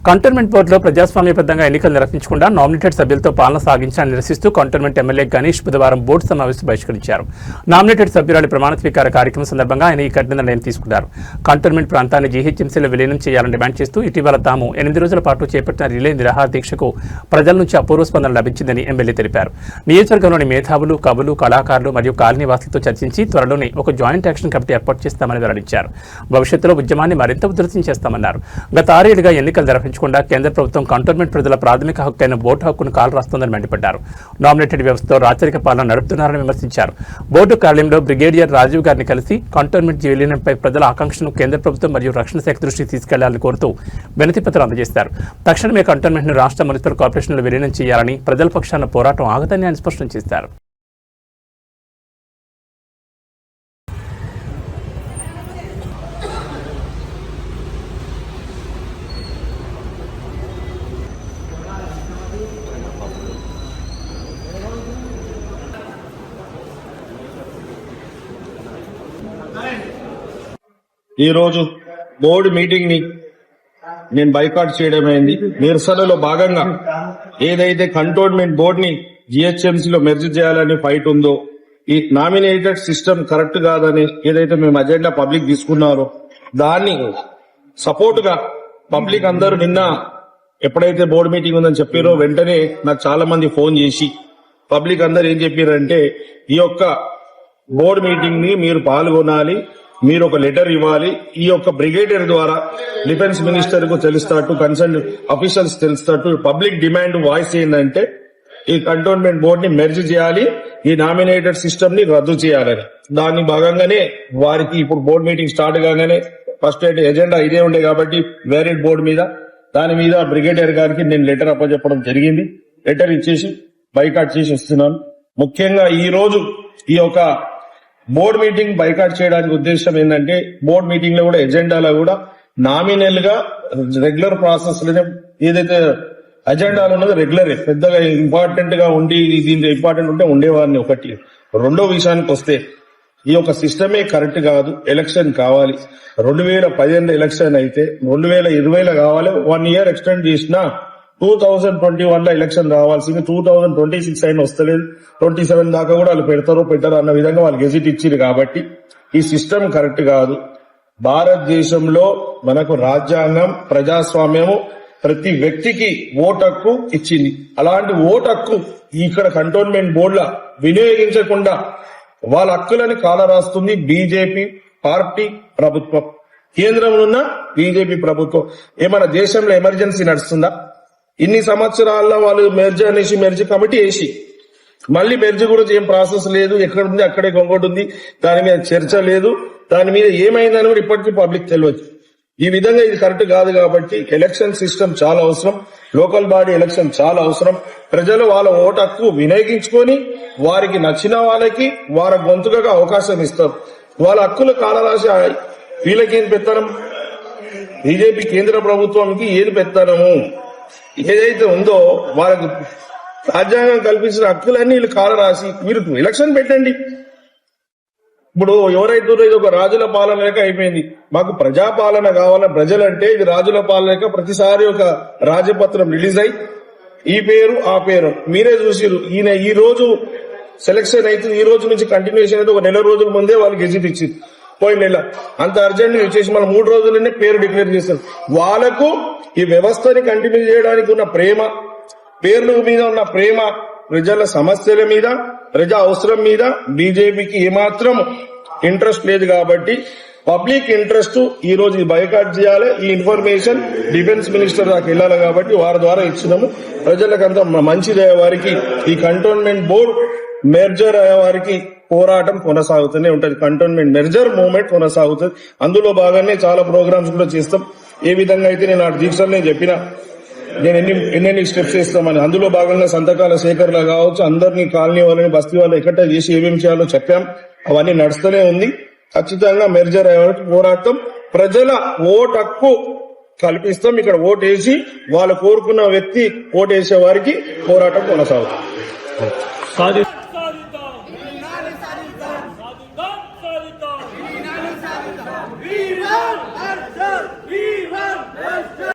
Cantonment బోర్డులో ప్రజాస్వామ్యబద్ధంగా ఎన్నికలు నిర్వహించకుండా నామినేటెడ్ సభ్యులతో పాలన సాగించాలని నిరసిస్తూ కంటోన్మెంట్ ఎమ్మెల్యే గణేష్ బుధవారం బోర్డు సమావేశం బహిష్కరించారు. నామినేటెడ్ సభ్యురాలి ప్రమాణ స్వీకార కార్యక్రమం సందర్భంగా ఆయన ఈ కఠిన నిర్ణయం తీసుకున్నారు. కంటోన్మెంట్ ప్రాంతాన్ని జీహెచ్ఎంసీలో విలీనం చేయాలని డిమాండ్ చేస్తూ ఇటీవల తాము 8 రోజుల పాటు చేపట్టిన రిలే నిరాహార దీక్షకు ప్రజల నుంచి అపూర్వ స్పందన లభించిందని ఎమ్మెల్యే తెలిపారు. నియోజకవర్గంలోని మేధావులు, కవులు, కళాకారులు మరియు కాలనీవాసులతో చర్చించి త్వరలోనే ఒక జాయింట్ యాక్షన్ కమిటీ ఏర్పాటు చేస్తామని వెల్లడించారు. భవిష్యత్తులో ఉద్యమాన్ని మరింత ఉధృతం చేస్తామన్నారు. గత 6 ఏళ్లుగా ఎన్నికలు నిర్వహించకుండా కేంద్ర ప్రభుత్వం కంటోన్మెంట్ ప్రజల ప్రాథమిక హక్కైన ఓటు హక్కును కాలు రాస్తోందని మండిపడ్డారు. నామినేటెడ్ వ్యవస్థతో రాచరిక పాలన నడుపుతున్నారని విమర్శించారు. బోర్డు కార్యాలయంలో బ్రిగేడియర్ రాజీవ్ గారిని కలిసి కంటోన్మెంట్ విలీనంపై ప్రజల ఆకాంక్షను కేంద్ర ప్రభుత్వం మరియు రక్షణ శాఖ దృష్టికి తీసుకెళ్లాలని కోరుతూ వినతి పత్రం అందజేశారు. తక్షణమే కంటోన్మెంట్ ను రాష్ట్ర మున్సిపల్ కార్పొరేషన్లో విలీనం చేయాలని, ప్రజల పక్షాన పోరాటం ఆగదని ఆయన స్పష్టం చేశారు. ఈ రోజు బోర్డు మీటింగ్ ని నేను బైకాట్ చేయడమైంది. నిరసనలో భాగంగా ఏదైతే కంటోన్మెంట్ బోర్డు ని జిహెచ్ఎంసీలో మెర్జ్ చేయాలని ఫైట్ ఉందో, ఈ నామినేటెడ్ సిస్టమ్ కరెక్ట్ కాదని ఏదైతే మేము అజెండా పబ్లిక్ తీసుకున్నారో దాన్ని సపోర్ట్ గా పబ్లిక్ అందరూ నిన్న ఎప్పుడైతే బోర్డు మీటింగ్ ఉందని చెప్పారో వెంటనే నాకు చాలా మంది ఫోన్ చేసి పబ్లిక్ అందరు ఏం చెప్పారంటే, ఈ యొక్క బోర్డు మీటింగ్ ని మీరు పాల్గొనాలి, మీరు ఒక లెటర్ ఇవ్వాలి, ఈ యొక్క బ్రిగేడియర్ ద్వారా డిఫెన్స్ మినిస్టర్ కు తెలుస్తాటు, కన్సర్న్ అఫీషియల్స్ తెలుస్తాటు. పబ్లిక్ డిమాండ్ వాయిస్ ఏంటంటే ఈ కంటోన్మెంట్ బోర్డు ని మెర్జ్ చేయాలి, ఈ నామినేటెడ్ సిస్టమ్ ని రద్దు చేయాలని. దాని భాగంగానే వారికి ఇప్పుడు బోర్డు మీటింగ్ స్టార్ట్ కాగానే ఫస్ట్ ఎజెండా ఇదే ఉండే కాబట్టి వేరియడ్ బోర్డు మీద దాని మీద బ్రిగేడియర్ గారికి నేను లెటర్ అప్పచెప్పడం జరిగింది. లెటర్ ఇచ్చేసి బైకాట్ చేసి వస్తున్నాను. ముఖ్యంగా ఈ రోజు ఈ యొక్క బోర్డు మీటింగ్ బైకాట్ చేయడానికి ఉద్దేశం ఏంటంటే, బోర్డు మీటింగ్ లో కూడా ఎజెండాలో కూడా నామినల్ గా రెగ్యులర్ ప్రాసెస్ లోనే ఏదైతే అజెండాలో ఉన్నదో రెగ్యులరే, పెద్దగా ఇంపార్టెంట్ గా ఉండి దీంట్లో ఇంపార్టెంట్ ఉంటే ఉండేవాడిని. ఒకటి. రెండో విషయానికి వస్తే ఈ యొక్క సిస్టమే కరెక్ట్ కాదు, ఎలక్షన్ కావాలి. 2015 ఎలక్షన్ అయితే 2020లో కావాలి. 1 year ఎక్స్టెండ్ చేసినా 2021 లో ఎలక్షన్ రావాల్సింది 2026 అయినా వస్తలేదు. 27 దాకా కూడా వాళ్ళు పెట్టారు అన్న విధంగా వాళ్ళు గెజిట్ ఇచ్చారు. కాబట్టి ఈ సిస్టమ్ కరెక్ట్ కాదు. భారతదేశంలో మనకు రాజ్యాంగం, ప్రజాస్వామ్యము ప్రతి వ్యక్తికి ఓటు హక్కు ఇచ్చింది. అలాంటి ఓటు హక్కు ఇక్కడ కంటోన్మెంట్ బోర్డుల వినియోగించకుండా వాళ్ళ హక్కులని కాలరాస్తుంది బీజేపీ పార్టీ ప్రభుత్వం. కేంద్రంలో ఉన్న బీజేపీ ప్రభుత్వం. ఏమైనా దేశంలో ఎమర్జెన్సీ నడుస్తుందా? ఇన్ని సంవత్సరాల్లో వాళ్ళు మెర్జ్ కమిటీ వేసి మళ్ళీ మెర్జ్ గురించి ఏం ప్రాసెస్ లేదు, ఎక్కడుంది అక్కడే ఇంకోటి ఉంది, దాని మీద చర్చ లేదు, దాని మీద ఏమైందని కూడా ఇప్పటికీ పబ్లిక్ తెలియదు. ఈ విధంగా ఇది కరెక్ట్ కాదు. కాబట్టి ఎలక్షన్ సిస్టమ్ చాలా అవసరం, లోకల్ బాడీ ఎలక్షన్ చాలా అవసరం. ప్రజలు వాళ్ళ ఓటు హక్కు వినియోగించుకొని వారికి నచ్చిన వాళ్ళకి వారి గొంతుకగా అవకాశం ఇస్తారు. వాళ్ళ హక్కులు కాలరాసి వీళ్ళకి ఏం పెత్తనం, బీజేపీ కేంద్ర ప్రభుత్వానికి ఏది పెత్తనము ఏదైతే ఉందో వాళ్ళకు రాజ్యాంగం కల్పించిన హక్కులన్నీ వీళ్ళు కాలరాసి మీరు ఎలక్షన్ పెట్టండి. ఇప్పుడు ఎవరైతే ఇది ఒక రాజుల పాలన లేక అయిపోయింది. మాకు ప్రజాపాలన కావాలని ప్రజలంటే ఇది రాజుల పాలన లేక ప్రతిసారి ఒక రాజపత్రం రిలీజ్ అయ్యి ఈ పేరు ఆ పేరు మీరే చూసిరు. ఈయన ఈ రోజు సెలక్షన్ అయితే ఈ రోజు నుంచి కంటిన్యూషన్ అయితే ఒక 1 నెల రోజుల ముందే వాళ్ళు గెజిట్ ఇచ్చింది. పోయిన నెల అంత అర్జెంట్ వచ్చేసి మళ్ళీ 3 రోజులనే పేరు డిక్లేర్ చేస్తారు. వాళ్ళకు ఈ వ్యవస్థని కంటిన్యూ చేయడానికి ఉన్న ప్రేమ, పేర్ల మీద ఉన్న ప్రేమ, ప్రజల సమస్యల మీద, ప్రజా అవసరం మీద బీజేపీకి ఏమాత్రం ఇంట్రెస్ట్ లేదు. కాబట్టి పబ్లిక్ ఇంట్రెస్ట్ ఈ రోజు బైకాట్ చేయాలి. ఈ ఇన్ఫర్మేషన్ డిఫెన్స్ మినిస్టర్ దాకా వెళ్ళాలి. కాబట్టి వారి ద్వారా ఇచ్చినాము. ప్రజలకంతా మంచిదే. వారికి ఈ కంటోన్మెంట్ బోర్డు మెర్జర్ అయ్యే వారికి పోరాటం కొనసాగుతూనే ఉంటది. కంటోన్మెంట్ మెర్జర్ మూవ్మెంట్ కొనసాగుతుంది. అందులో భాగంగానే చాలా ప్రోగ్రామ్స్ కూడా చేస్తాం. ఏ విధంగా అయితే నేను ఆ దీక్షలో చెప్పిన నేను ఎన్ని స్టెప్స్ చేస్తామని, అందులో భాగంగా సంతకాల సేకరణ కావచ్చు, అందరినీ కాలనీ వాళ్ళని బస్తీ వాళ్ళు ఎక్కడ చేసి ఏమేమి చేయాలో చెప్పాం. అవన్నీ నడుస్తూనే ఉంది. ఖచ్చితంగా మెర్జర్ అయ్యే వరకు పోరాటం. ప్రజల ఓటు హక్కు కల్పిస్తాం. ఇక్కడ ఓటు వేసి వాళ్ళు కోరుకున్న వ్యక్తి ఓటు వేసే వారికి పోరాటం కొనసాగుతుంది.